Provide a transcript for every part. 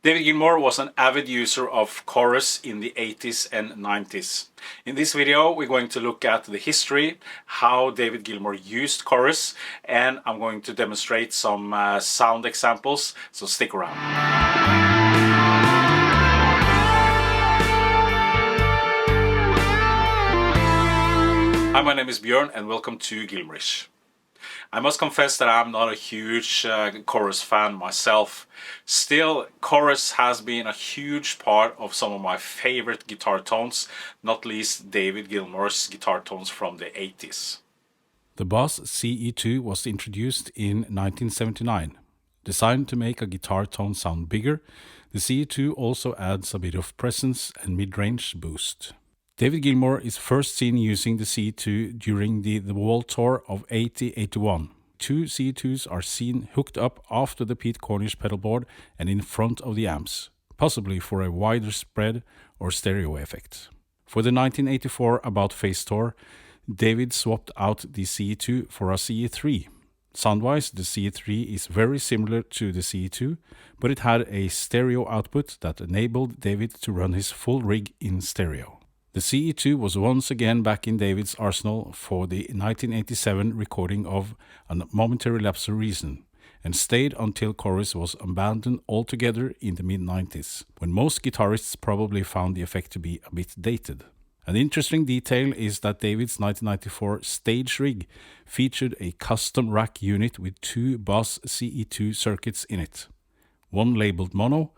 David Gilmour was an avid user of chorus in the 80s and 90s. In this video we're going to look at the history, how David Gilmour used chorus, and I'm going to demonstrate some sound examples, so stick around. Hi, my name is Björn and welcome to Gilmourish. I must confess that I'm not a huge chorus fan myself. Still, chorus has been a huge part of some of my favorite guitar tones, not least David Gilmour's guitar tones from the 80s. The Boss CE-2 was introduced in 1979. Designed to make a guitar tone sound bigger, the CE-2 also adds a bit of presence and mid-range boost. David Gilmour is first seen using the CE-2 during the Wall Tour of 80-81. Two CE-2s are seen hooked up after the Pete Cornish pedal board and in front of the amps, possibly for a wider spread or stereo effect. For the 1984 About Face Tour, David swapped out the CE-2 for a CE-3. Sound-wise, the CE-3 is very similar to the CE-2, but it had a stereo output that enabled David to run his full rig in stereo. The CE-2 was once again back in David's arsenal for the 1987 recording of A Momentary Lapse of Reason, and stayed until chorus was abandoned altogether in the mid-90s, when most guitarists probably found the effect to be a bit dated. An interesting detail is that David's 1994 stage rig featured a custom rack unit with two Boss CE-2 circuits in it, one labeled mono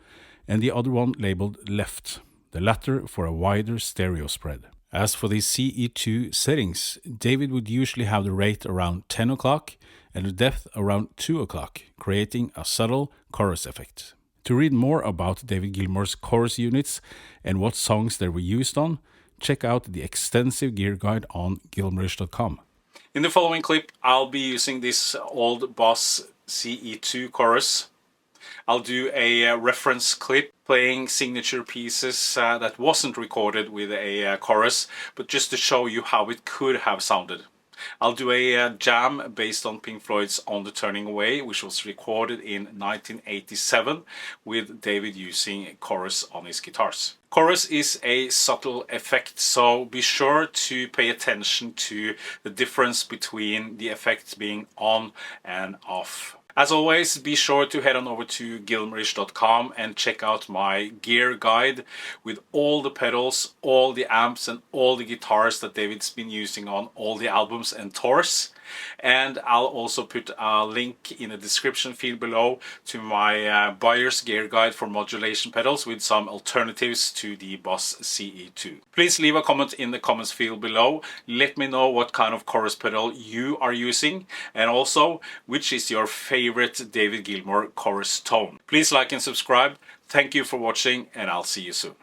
and the other one labeled left, the latter for a wider stereo spread. As for the CE-2 settings, David would usually have the rate around 10 o'clock and the depth around 2 o'clock, creating a subtle chorus effect. To read more about David Gilmour's chorus units and what songs they were used on, check out the extensive gear guide on gilmourish.com. In the following clip, I'll be using this old Boss CE-2 chorus. I'll do a reference clip playing signature pieces that wasn't recorded with a chorus, but just to show you how it could have sounded. I'll do a jam based on Pink Floyd's On the Turning Away, which was recorded in 1987 with David using chorus on his guitars. Chorus is a subtle effect, so be sure to pay attention to the difference between the effects being on and off. As always, be sure to head on over to gilmourish.com and check out my gear guide with all the pedals, all the amps and all the guitars that David's been using on all the albums and tours. And I'll also put a link in the description field below to my buyer's gear guide for modulation pedals with some alternatives to the Boss CE-2. Please leave a comment in the comments field below. Let me know what kind of chorus pedal you are using, and also which is your favorite David Gilmour chorus tone. Please like and subscribe. Thank you for watching, and I'll see you soon.